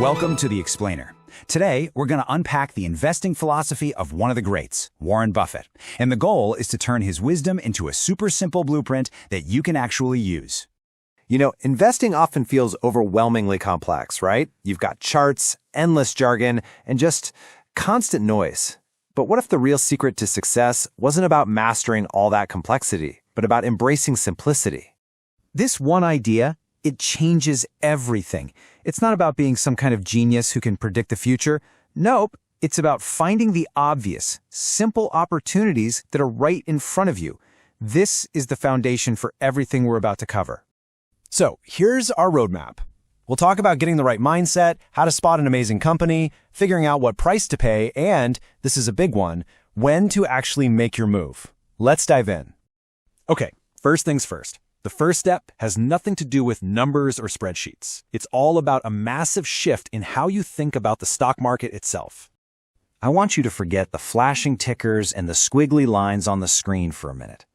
Welcome to The Explainer. Today, we're going to unpack the investing philosophy of one of the greats, Warren Buffett. And the goal is to turn his wisdom into a super simple blueprint that you can actually use. You know, investing often feels overwhelmingly complex, right? You've got charts, endless jargon, and just constant noise. But what if the real secret to success wasn't about mastering all that complexity, but about embracing simplicity? This one idea, it changes everything. It's not about being some kind of genius who can predict the future. Nope, it's about finding the obvious, simple opportunities that are right in front of you. This is the foundation for everything we're about to cover. So here's our roadmap. We'll talk about getting the right mindset, how to spot an amazing company, figuring out what price to pay, and, this is a big one, when to actually make your move. Let's dive in. Okay, first things first. The first step has nothing to do with numbers or spreadsheets. It's all about a massive shift in how you think about the stock market itself. I want you to forget the flashing tickers and the squiggly lines on the screen for a minute.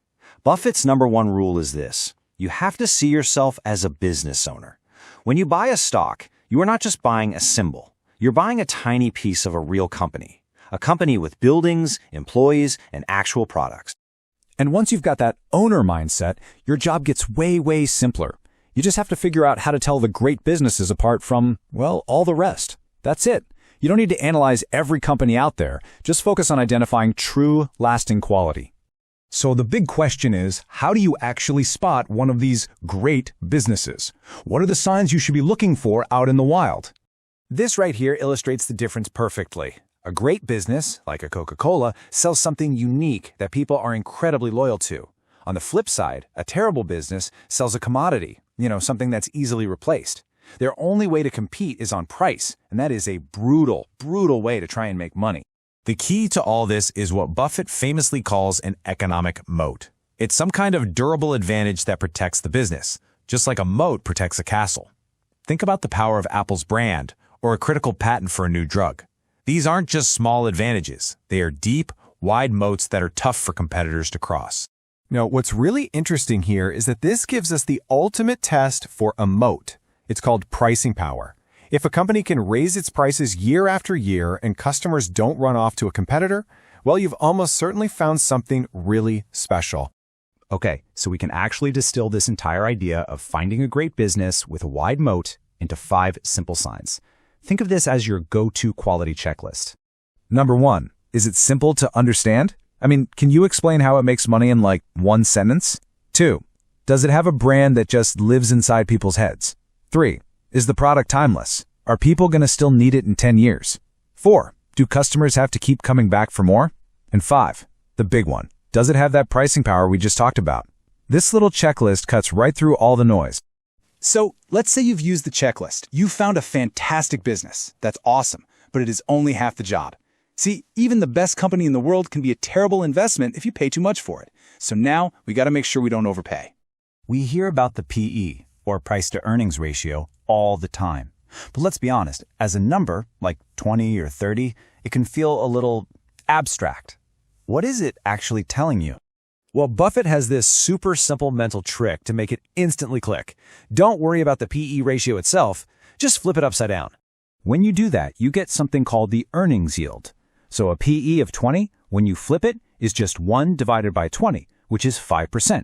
Buffett's number one rule is this: you have to see yourself as a business owner. When you buy a stock, you are not just buying a symbol. You're buying a tiny piece of a real company. A company with buildings, employees, and actual products. And once you've got that owner mindset, your job gets way simpler. You just have to figure out how to tell the great businesses apart from, well, all the rest. That's it. You don't need to analyze every company out there. Just focus on identifying true, lasting quality. So the big question is, how do you actually spot one of these great businesses? What are the signs you should be looking for out in the wild? This right here illustrates the difference perfectly. A great business, like a Coca-Cola, sells something unique that people are incredibly loyal to. On the flip side, a terrible business sells a commodity, something that's easily replaced. Their only way to compete is on price, and that is a brutal way to try and make money. The key to all this is what Buffett famously calls an economic moat. It's some kind of durable advantage that protects the business, just like a moat protects a castle. Think about the power of Apple's brand, or a critical patent for a new drug. These aren't just small advantages. They are deep, wide moats that are tough for competitors to cross. Now, what's really interesting here is that this gives us the ultimate test for a moat. It's called pricing power. If a company can raise its prices year after year and customers don't run off to a competitor, well, you've almost certainly found something really special. Okay, so we can actually distill this entire idea of finding a great business with a wide moat into 5 simple signs. Think of this as your go-to quality checklist. Number 1, is it simple to understand? I mean, can you explain how it makes money in like one sentence? 2, does it have a brand that just lives inside people's heads? 3, is the product timeless? Are people going to still need it in 10 years? 4, do customers have to keep coming back for more? And 5, the big one, does it have that pricing power we just talked about? This little checklist cuts right through all the noise. So let's say you've used the checklist. You've found a fantastic business. That's awesome, but it is only half the job. See, even the best company in the world can be a terrible investment if you pay too much for it. So now we got to make sure we don't overpay. We hear about the PE, or price to earnings ratio, all the time. But let's be honest, as a number, like 20 or 30, it can feel a little abstract. What is it actually telling you? Well, Buffett has this super simple mental trick to make it instantly click. Don't worry about the PE ratio itself, just flip it upside down. When you do that, you get something called the earnings yield. So a PE of 20, when you flip it, is just 1 divided by 20, which is 5%.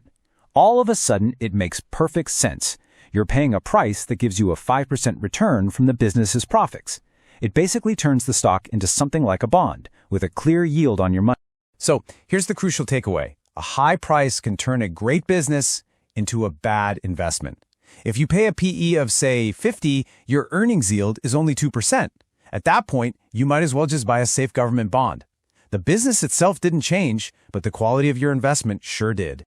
All of a sudden, it makes perfect sense. You're paying a price that gives you a 5% return from the business's profits. It basically turns the stock into something like a bond, with a clear yield on your money. So here's the crucial takeaway. A high price can turn a great business into a bad investment. If you pay a PE of, say, 50, your earnings yield is only 2%. At that point, you might as well just buy a safe government bond. The business itself didn't change, but the quality of your investment sure did.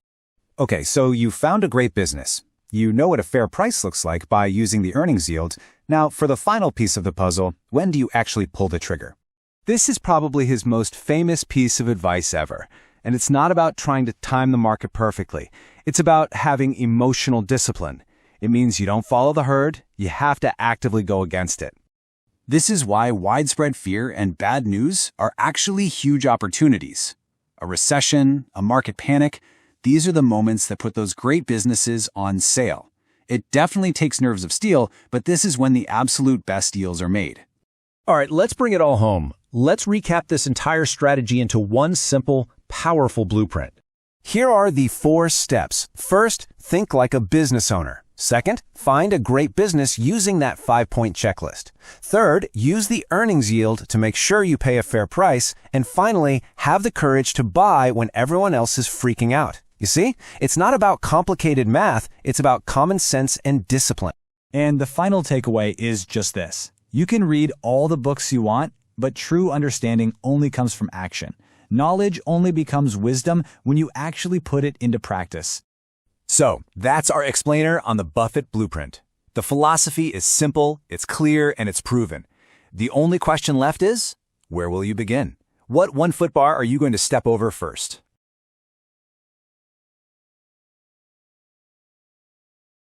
Okay, so you found a great business. You know what a fair price looks like by using the earnings yield. Now, for the final piece of the puzzle, when do you actually pull the trigger? This is probably his most famous piece of advice ever. And it's not about trying to time the market perfectly. It's about having emotional discipline. It means you don't follow the herd, you have to actively go against it. This is why widespread fear and bad news are actually huge opportunities. A recession, a market panic, these are the moments that put those great businesses on sale. It definitely takes nerves of steel, but this is when the absolute best deals are made. All right, let's bring it all home. Let's recap this entire strategy into one simple, powerful blueprint. Here are the 4 steps. First, think like a business owner. Second, find a great business using that 5-point checklist. Third, use the earnings yield to make sure you pay a fair price. And finally, have the courage to buy when everyone else is freaking out. You see, it's not about complicated math, it's about common sense and discipline. And the final takeaway is just this. You can read all the books you want, but true understanding only comes from action. Knowledge only becomes wisdom when you actually put it into practice. So, that's our explainer on the Buffett blueprint. The philosophy is simple, it's clear, and it's proven. The only question left is, where will you begin? What 1-foot bar are you going to step over first?